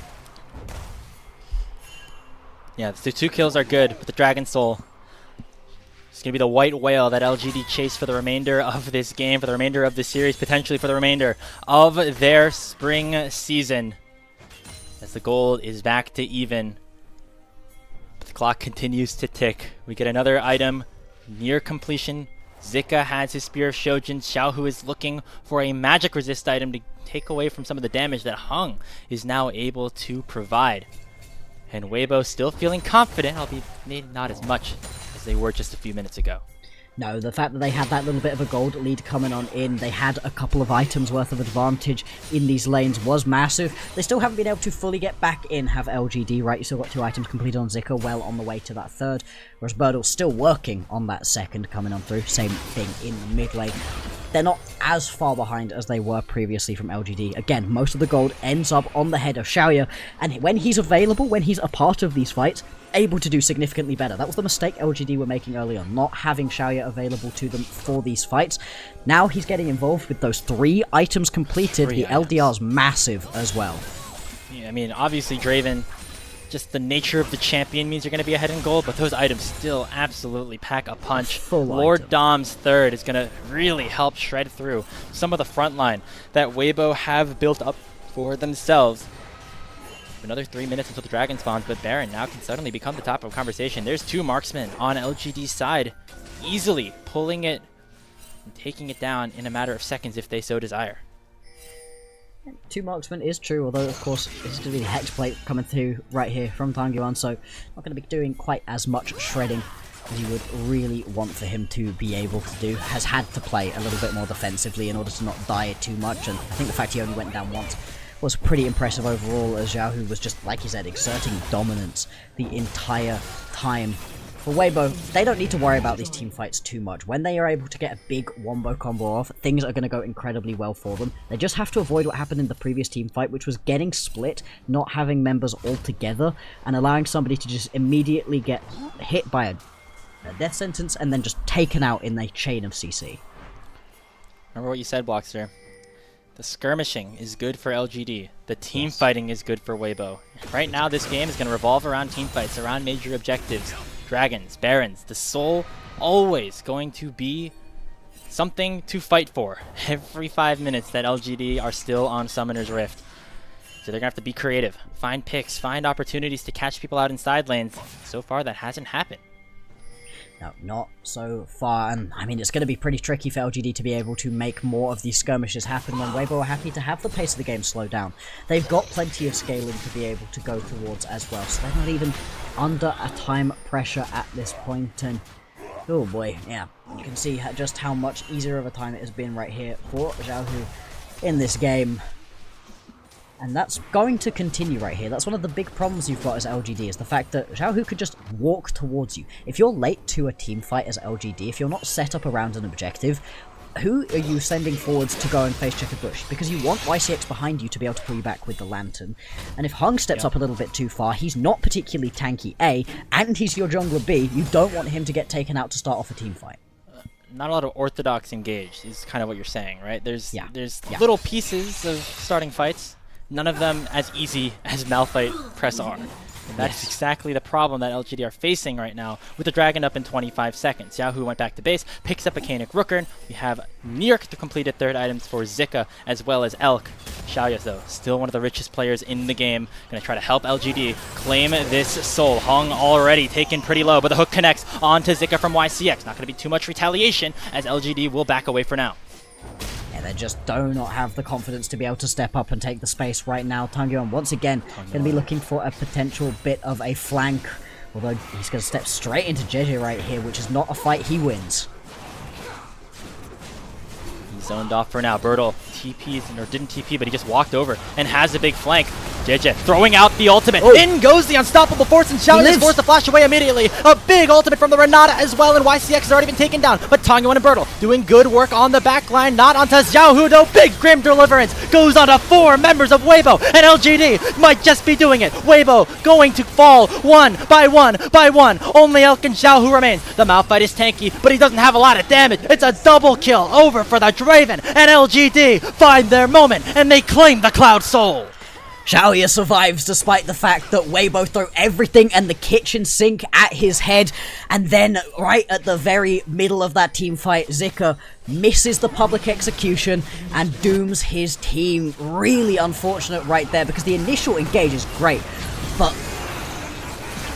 [SPEAKER 1] Yeah, the 2 kills are good, but the Dragon Soul, it's going to be the white whale that LGD chase for the remainder of this game, for the remainder of the series, potentially for the remainder of their spring season. As the gold is back to even, but the clock continues to tick. We get another item near completion. Zika has his Spear of Shojin. Xiaohu is looking for a magic resist item to take away from some of the damage that Heng is now able to provide. And Weibo still feeling confident, albeit maybe not as much as as they were just a few minutes ago.
[SPEAKER 2] No, the fact that they had that little bit of a gold lead coming on in, they had a couple of items worth of advantage in these lanes was massive. They still haven't been able to fully get back in, have LGD, right? You still got 2 items completed on Zika, well on the way to that third, whereas Burdol's still working on that second coming on through. Same thing in the mid lane. They're not as far behind as they were previously from LGD. Again, most of the gold ends up on the head of Shaoye, and when he's available, when he's a part of these fights, able to do significantly better. That was the mistake LGD were making early on, not having Shaoye available to them for these fights. Now he's getting involved with those 3 items completed. The LDR's massive as well.
[SPEAKER 1] Yeah, I mean, obviously Draven, just the nature of the champion means you're going to be ahead in gold, but those items still absolutely pack a punch.
[SPEAKER 2] Full
[SPEAKER 1] Lord
[SPEAKER 2] item.
[SPEAKER 1] Dom's third is going to really help shred through some of the front line that Weibo have built up for themselves. Another 3 minutes until the dragon spawns, but Baron now can suddenly become the top of conversation. There's 2 marksmen on LGD's side, easily pulling it and taking it down in a matter of seconds if they so desire.
[SPEAKER 2] 2 marksmen is true, although of course it's going to be the hex plate coming through right here from Tangyuan, so not going to be doing quite as much shredding as you would really want for him to be able to do. Has had to play a little bit more defensively in order to not die too much, and I think the fact he only went down once was pretty impressive overall, as Xiaohu was just, like you said, exerting dominance the entire time. For Weibo, they don't need to worry about these team fights too much. When they are able to get a big wombo combo off, things are going to go incredibly well for them. They just have to avoid what happened in the previous team fight, which was getting split, not having members all together, and allowing somebody to just immediately get hit by a death sentence and then just taken out in a chain of CC.
[SPEAKER 1] Remember what you said, Bloxxer. The skirmishing is good for LGD. The team fighting is good for Weibo. Right now, this game is going to revolve around team fights, around major objectives. Dragons, Barons, the soul always going to be something to fight for every 5 minutes that LGD are still on Summoner's Rift. So they're going to have to be creative, find picks, find opportunities to catch people out in side lanes. So far, that hasn't happened.
[SPEAKER 2] No, not so far, and I mean, it's going to be pretty tricky for LGD to be able to make more of these skirmishes happen when Weibo are happy to have the pace of the game slow down. They've got plenty of scaling to be able to go towards as well, so they're not even under a time pressure at this point, and oh boy, yeah, you can see just how much easier of a time it has been right here for Xiaohu in this game. And that's going to continue right here. That's one of the big problems you've got as LGD, is the fact that Xiaohu could just walk towards you. If you're late to a team fight as LGD, if you're not set up around an objective, who are you sending forwards to go and face check a bush? Because you want YCX behind you to be able to pull you back with the lantern. And if Heng steps up a little bit too far, he's not particularly tanky A, and he's your jungler B, you don't want him to get taken out to start off a team fight.
[SPEAKER 1] Not a lot of orthodox engaged is kind of what you're saying, right? There's
[SPEAKER 2] Yeah.
[SPEAKER 1] little pieces of starting fights. None of them as easy as Malphite press R. And that is exactly the problem that LGD are facing right now with the Dragon up in 25 seconds. Xiaohu went back to base, picks up a Canic Rookern. We have near the completed third items for Zika as well as Elk. Shaoye, though, still one of the richest players in the game. Going to try to help LGD claim this soul. Heng already taken pretty low, but the hook connects onto Zika from YCX. Not going to be too much retaliation as LGD will back away for now.
[SPEAKER 2] They just do not have the confidence to be able to step up and take the space right now. Tangyuan once again going to be looking for a potential bit of a flank, although he's going to step straight into Jiejie right here, which is not a fight he wins.
[SPEAKER 1] He's zoned off for now. Burdol TP'd, or didn't TP, but he just walked over and has a big flank. Jiejie throwing out the ultimate.
[SPEAKER 2] Oh.
[SPEAKER 1] In goes the unstoppable force, and Xiaoye is forced to flash away immediately. A big ultimate from the Renata as well, and YCX has already been taken down. But Tangyuan and Burdol doing good work on the back line, not onto Xiaohu though. Big grim deliverance goes onto 4 members of Weibo, and LGD might just be doing it. Weibo going to fall one by one by one. Only Elk and Xiaohu remains. The Malphite is tanky, but he doesn't have a lot of damage. It's a double kill over for the Draven, and LGD find their moment, and they claim the Cloud Soul.
[SPEAKER 2] Shaoye survives despite the fact that Weibo throw everything and the kitchen sink at his head, and then right at the very middle of that team fight, Zika misses the public execution and dooms his team. Really unfortunate right there, because the initial engage is great, but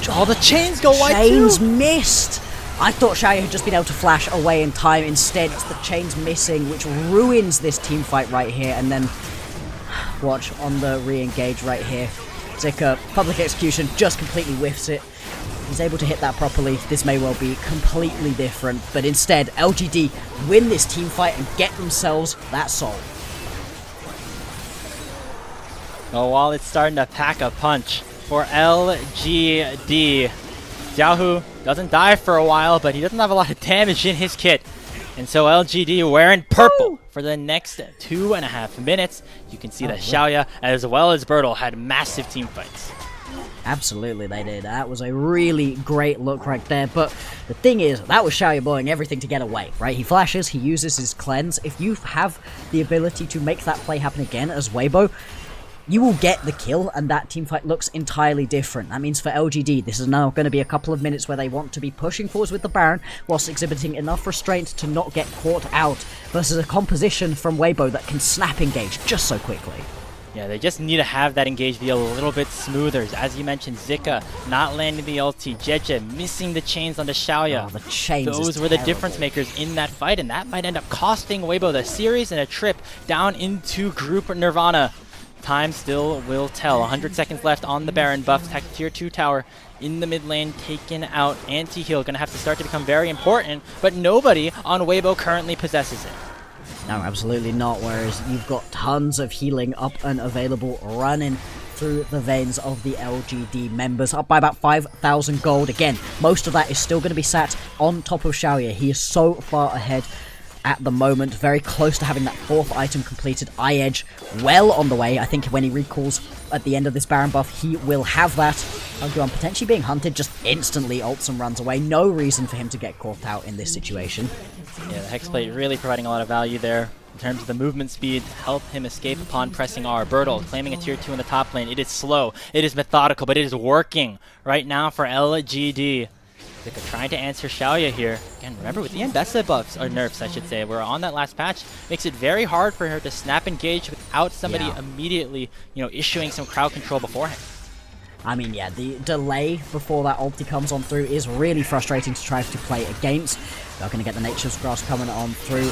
[SPEAKER 1] oh, the chains go wide
[SPEAKER 2] chains
[SPEAKER 1] too.
[SPEAKER 2] Missed. I thought Shaoye had just been able to flash away in time. Instead, it's the chains missing, which ruins this team fight right here. And then watch on the re-engage right here. Zika, public execution, just completely whiffs it. he's able to hit that properly, this may well be completely different. But instead, LGD win this team fight and get themselves that soul.
[SPEAKER 1] Well, while it's starting to pack a punch for LGD, Xiaohu doesn't die for a while, but he doesn't have a lot of damage in his kit. And so LGD wearing purple for the next 2.5 minutes. You can see that Shaoye as well as Burdol had massive team fights.
[SPEAKER 2] Absolutely they did. That was a really great look right there. But the thing is, that was Shaoye blowing everything to get away, right? He flashes, he uses his cleanse. If you have the ability to make that play happen again as Weibo, you will get the kill, and that teamfight looks entirely different. That means for LGD, this is now going to be a couple of minutes where they want to be pushing forwards with the Baron, whilst exhibiting enough restraint to not get caught out, versus a composition from Weibo that can snap engage just so quickly.
[SPEAKER 1] Yeah, they just need to have that engage be a little bit smoother. As you mentioned, Zika not landing the ulti, Jiejie missing the chains onto Shaoye.
[SPEAKER 2] Oh, the chains
[SPEAKER 1] Those were the difference makers in that fight, and that might end up costing Weibo the series and a trip down into Group Nirvana. Time still will tell. 100 seconds left on the Baron buff. Tech tier 2 tower in the mid lane taken out. Anti-heal going to have to start to become very important, but nobody on Weibo currently possesses it.
[SPEAKER 2] No, absolutely not, whereas you've got tons of healing up and available running through the veins of the LGD members, up by about 5,000 gold. Again, most of that is still going to be sat on top of Shaoye. He is so far ahead at the moment, very close to having that 4th item completed. Eye Edge well on the way. I think when he recalls at the end of this Baron buff, he will have that. Tangyuan potentially being hunted, just instantly ults and runs away. No reason for him to get caught out in this situation.
[SPEAKER 1] Yeah, the Hexblade really providing a lot of value there. In terms of the movement speed, help him escape upon pressing R. Burdol claiming a tier 2 in the top lane. It is slow, it is methodical, but it is working right now for LGD. Zika trying to answer Shaoye here. Again, remember with the Mbessa buffs, or nerfs I should say, we're on that last patch, makes it very hard for her to snap engage without somebody immediately, issuing some crowd control beforehand.
[SPEAKER 2] I mean, yeah, the delay before that ulti comes on through is really frustrating to try to play against. They're going to get the Nature's Grasp coming on through.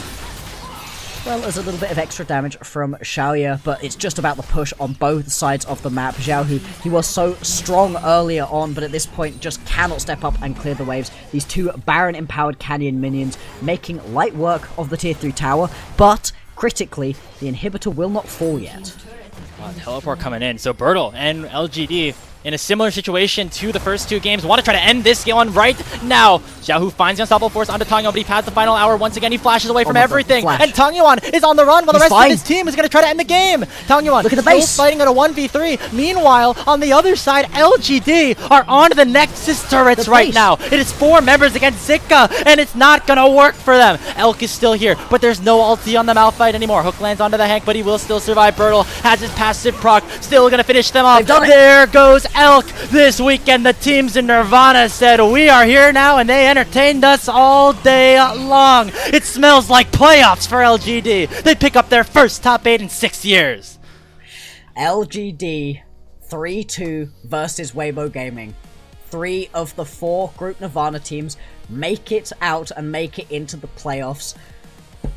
[SPEAKER 2] Well, there's a little bit of extra damage from Shaoye, but it's just about the push on both sides of the map. Xiaohu, he was so strong earlier on, but at this point just cannot step up and clear the waves. These two Baron-empowered Canyon minions making light work of the tier 3 tower, but critically, the inhibitor will not fall yet.
[SPEAKER 1] Teleport coming in, so Burdol and LGD in a similar situation to the first 2 games. Want to try to end this one right now. Xiaohu finds the Unstoppable Force onto Tangyuan, but he passed the final hour. Once again, he flashes away from everything. And Tangyuan is on the run while the rest of his team is going to try to end the game. Tangyuan
[SPEAKER 2] look at the base,
[SPEAKER 1] still fighting at a 1v3. Meanwhile, on the other side, LGD are on the Nexus turrets right now. It is 4 members against Zika, and it's not going to work for them. Elk is still here, but there's no ulti on the Malphite anymore. Hook lands onto the Heng, but he will still survive. Burdol has his passive proc, still going to finish them off. There goes Elk. This weekend, the teams in Nirvana said, we are here now, and they entertained us all day long. It smells like playoffs for LGD. They pick up their first top 8 in 6 years.
[SPEAKER 2] LGD 3-2 versus Weibo Gaming. 3 of the 4 Group Nirvana teams make it out and make it into the playoffs.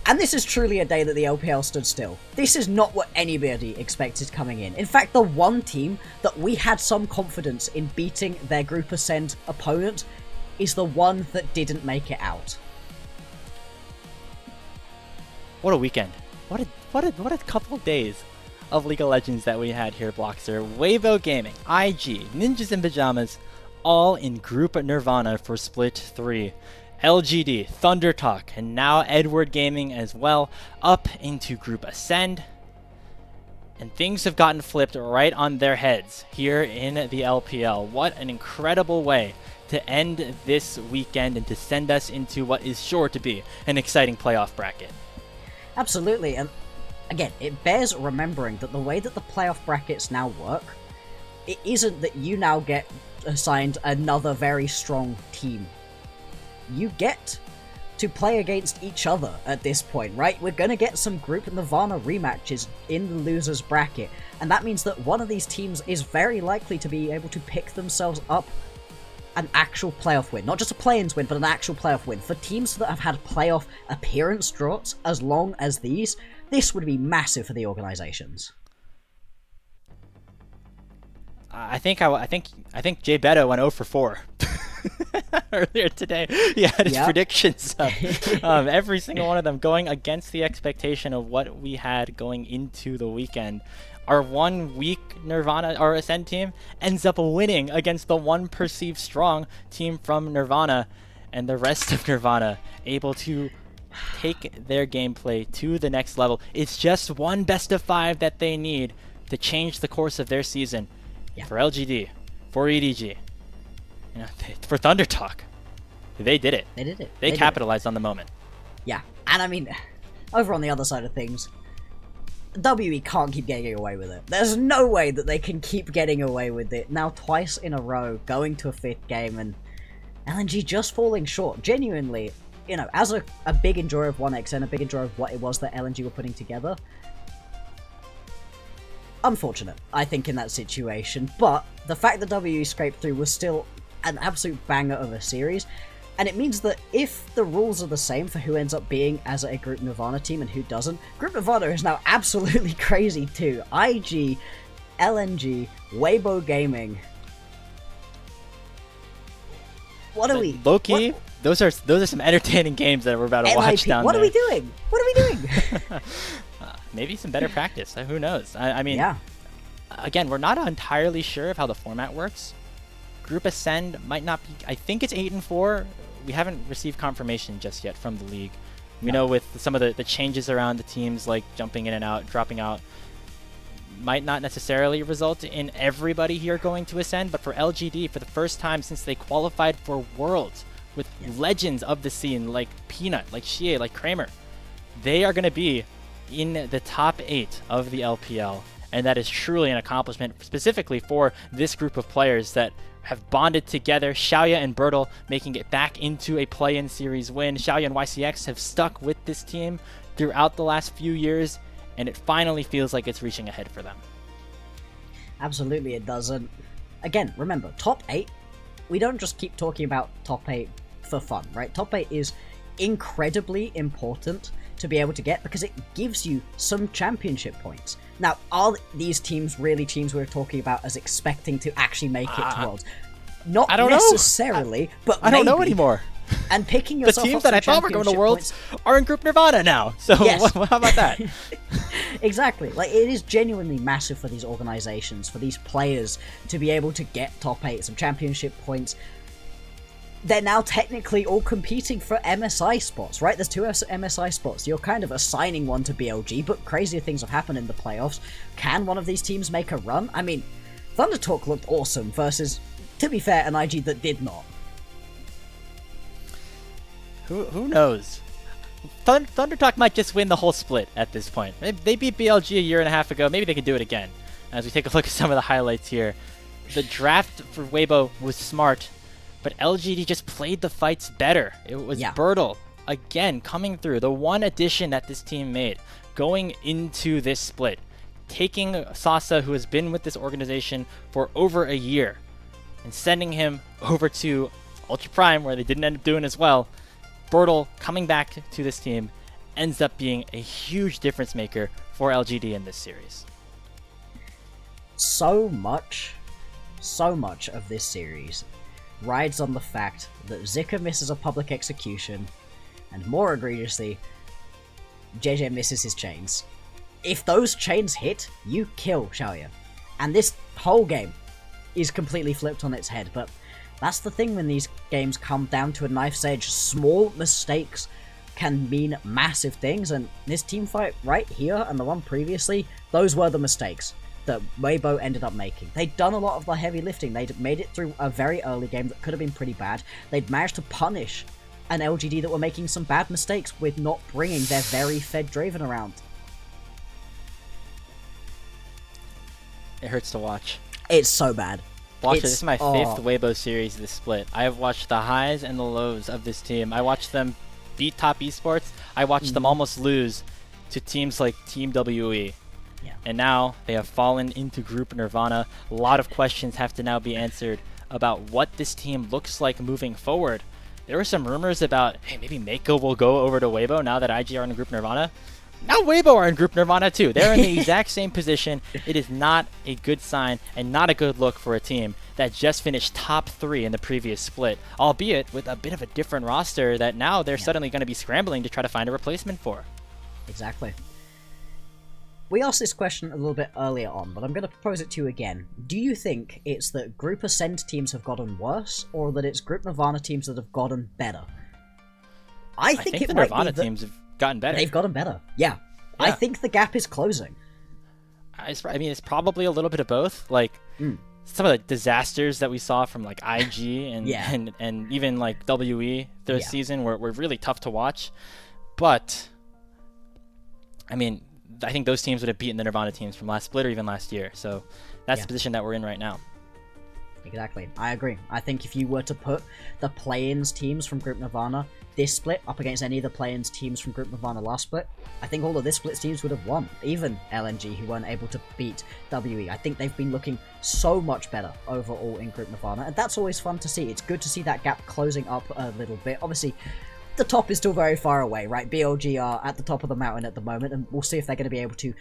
[SPEAKER 2] And this is truly a day that the LPL stood still. This is not what anybody expected coming in. In fact, the one team that we had some confidence in beating their Group Ascend opponent is the one that didn't make it out.
[SPEAKER 1] What a weekend. What a couple of days of League of Legends that we had here, Bloxxer. Weibo Gaming, IG, Ninjas in Pajamas, all in Group Nirvana for Split 3. LGD, Thunder Talk, and now Edward Gaming as well, up into Group Ascend. And things have gotten flipped right on their heads here in the LPL. What an incredible way to end this weekend and to send us into what is sure to be an exciting playoff bracket.
[SPEAKER 2] Absolutely, and again, it bears remembering that the way that the playoff brackets now work, it isn't that you now get assigned another very strong team. You get to play against each other at this point, right? We're going to get some Group Nirvana rematches in the losers bracket, and that means that one of these teams is very likely to be able to pick themselves up an actual playoff win. Not just a play-ins win, but an actual playoff win. For teams that have had playoff appearance droughts as long as these, this would be massive for the organizations.
[SPEAKER 1] I think Jay Beto went 0 for 4. earlier today. He had his
[SPEAKER 2] Yep.
[SPEAKER 1] predictions up. Every single one of them going against the expectation of what we had going into the weekend. Our 1 weak Nirvana, our Ascend team, ends up winning against the one perceived strong team from Nirvana, and the rest of Nirvana able to take their gameplay to the next level. It's just one best of 5 that they need to change the course of their season.
[SPEAKER 2] Yeah.
[SPEAKER 1] For LGD, for EDG, for Thunder Talk. They did it.
[SPEAKER 2] They did it.
[SPEAKER 1] They
[SPEAKER 2] did
[SPEAKER 1] capitalized on the moment.
[SPEAKER 2] Yeah, and I mean, over on the other side of things, WE can't keep getting away with it. There's no way that they can keep getting away with it. Now twice in a row, going to a 5th game, and LNG just falling short. Genuinely, as a big enjoyer of 1X and a big enjoyer of what it was that LNG were putting together, unfortunate, I think, in that situation. But the fact that WE scraped through was still an absolute banger of a series. And it means that if the rules are the same for who ends up being as a Group Nirvana team and who doesn't, Group Nirvana is now absolutely crazy too. IG, LNG, Weibo Gaming. What are we?
[SPEAKER 1] Low-key, those are some entertaining games that we're about to watch down
[SPEAKER 2] what
[SPEAKER 1] there.
[SPEAKER 2] What are we doing? What are we doing?
[SPEAKER 1] Maybe some better practice. Who knows? I mean,
[SPEAKER 2] yeah.
[SPEAKER 1] Again, we're not entirely sure of how the format works. Group Ascend might not be. I think it's 8 and 4. We haven't received confirmation just yet from the league. We know with some of the changes around the teams, like jumping in and out, dropping out, might not necessarily result in everybody here going to Ascend, but for LGD, for the first time since they qualified for Worlds with legends of the scene like Peanut, like Xiaoye, like Kramer, they are going to be in the top 8 of the LPL, and that is truly an accomplishment specifically for this group of players that have bonded together. Xiaoye and Burdol making it back into a play-in series win. Xiaoye and YCX have stuck with this team throughout the last few years, and it finally feels like it's reaching ahead for them.
[SPEAKER 2] Absolutely it doesn't. Again, remember, top 8, we don't just keep talking about top 8 for fun, right? Top 8 is incredibly important to be able to get because it gives you some championship points. Now, are these teams really teams we're talking about as expecting to actually make it to Worlds? Not necessarily, but
[SPEAKER 1] I don't know anymore.
[SPEAKER 2] And picking
[SPEAKER 1] The
[SPEAKER 2] yourself
[SPEAKER 1] teams
[SPEAKER 2] up
[SPEAKER 1] that
[SPEAKER 2] some
[SPEAKER 1] I thought were going to Worlds
[SPEAKER 2] points.
[SPEAKER 1] are in Group Nirvana now. So
[SPEAKER 2] Yes.
[SPEAKER 1] how about that?
[SPEAKER 2] Exactly. Like, it is genuinely massive for these organizations, for these players to be able to get top 8, some championship points. They're now technically all competing for MSI spots, right? There's 2 MSI spots. You're kind of assigning one to BLG, but crazier things have happened in the playoffs. Can one of these teams make a run? I mean, Thunder Talk looked awesome versus, to be fair, an IG that did not.
[SPEAKER 1] Who knows? Thunder Talk might just win the whole split at this point. They beat BLG a year and a half ago. Maybe they can do it again. As we take a look at some of the highlights here. The draft for Weibo was smart, but LGD just played the fights better. It was Burdol, again, coming through. The one addition that this team made going into this split. Taking Sasa, who has been with this organization for over a year, and sending him over to Ultra Prime, where they didn't end up doing as well. Burdol coming back to this team ends up being a huge difference maker for LGD in this series.
[SPEAKER 2] So much of this series rides on the fact that Zika misses a public execution, and more egregiously, Jiejie misses his chains. If those chains hit, you kill Shaoye. And this whole game is completely flipped on its head, but that's the thing when these games come down to a knife's edge. Small mistakes can mean massive things, and this team fight right here and the one previously, those were the mistakes that Weibo ended up making. They'd done a lot of the heavy lifting. They'd made it through a very early game that could have been pretty bad. They'd managed to punish an LGD that were making some bad mistakes with not bringing their very fed Draven around.
[SPEAKER 1] It hurts to watch.
[SPEAKER 2] It's so bad.
[SPEAKER 1] This is my 5th Weibo series this split. I have watched the highs and the lows of this team. I watched them beat top esports. I watched them almost lose to teams like Team WE.
[SPEAKER 2] Yeah.
[SPEAKER 1] And now they have fallen into Group Nirvana. A lot of questions have to now be answered about what this team looks like moving forward. There were some rumors about, hey, maybe Mako will go over to Weibo now that IG are in Group Nirvana. Now Weibo are in Group Nirvana too. They're in the exact same position. It is not a good sign and not a good look for a team that just finished top 3 in the previous split, albeit with a bit of a different roster that now they're suddenly going to be scrambling to try to find a replacement for.
[SPEAKER 2] Exactly. We asked this question a little bit earlier on, but I'm going to propose it to you again. Do you think it's that Group Ascent teams have gotten worse, or that it's Group Nirvana teams that have gotten better? I think it
[SPEAKER 1] the
[SPEAKER 2] might
[SPEAKER 1] Nirvana
[SPEAKER 2] be
[SPEAKER 1] teams have gotten better.
[SPEAKER 2] They've gotten better. Yeah. I think the gap is closing.
[SPEAKER 1] I mean, it's probably a little bit of both. Like, some of the disasters that we saw from, like, IG and even, like, WE this season were really tough to watch. But, I mean, I think those teams would have beaten the Nirvana teams from last split or even last year. So that's the position that we're in right now.
[SPEAKER 2] Exactly. I agree. I think if you were to put the play-ins teams from Group Nirvana this split up against any of the play-ins teams from Group Nirvana last split, I think all of this split's teams would have won. Even LNG, who weren't able to beat WE. I think they've been looking so much better overall in Group Nirvana, and that's always fun to see. It's good to see that gap closing up a little bit. Obviously, the top is still very far away, right? BLG are at the top of the mountain at the moment, and we'll see if they're going to be able to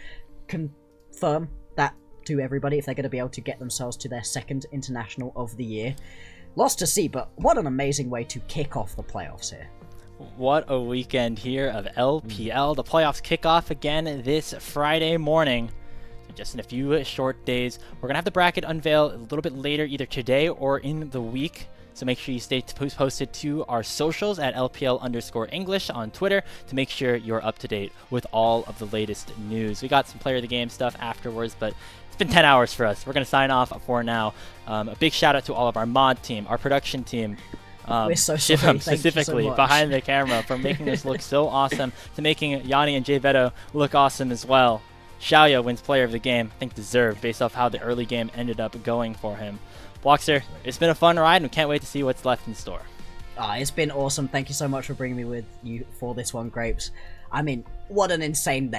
[SPEAKER 2] confirm that to everybody, if they're going to be able to get themselves to their second international of the year. Lost to see, but what an amazing way to kick off the playoffs here.
[SPEAKER 1] What a weekend here of LPL. The playoffs kick off again this Friday morning. Just in a few short days. We're going to have the bracket unveil a little bit later, either today or in the week. So make sure you stay posted to our socials at LPL_English on Twitter to make sure you're up to date with all of the latest news. We got some player of the game stuff afterwards, but it's been 10 hours for us. We're going to sign off for now. A big shout out to all of our mod team, our production team.
[SPEAKER 2] We're so
[SPEAKER 1] Shivham
[SPEAKER 2] sorry.
[SPEAKER 1] specifically
[SPEAKER 2] so
[SPEAKER 1] behind the camera for making this look so awesome, to making Yanni and Jvedo look awesome as well. Xiaoye wins player of the game, I think deserved, based off how the early game ended up going for him. Bloxxer, it's been a fun ride, and we can't wait to see what's left in store.
[SPEAKER 2] It's been awesome. Thank you so much for bringing me with you for this one, Grapes. I mean, what an insane day.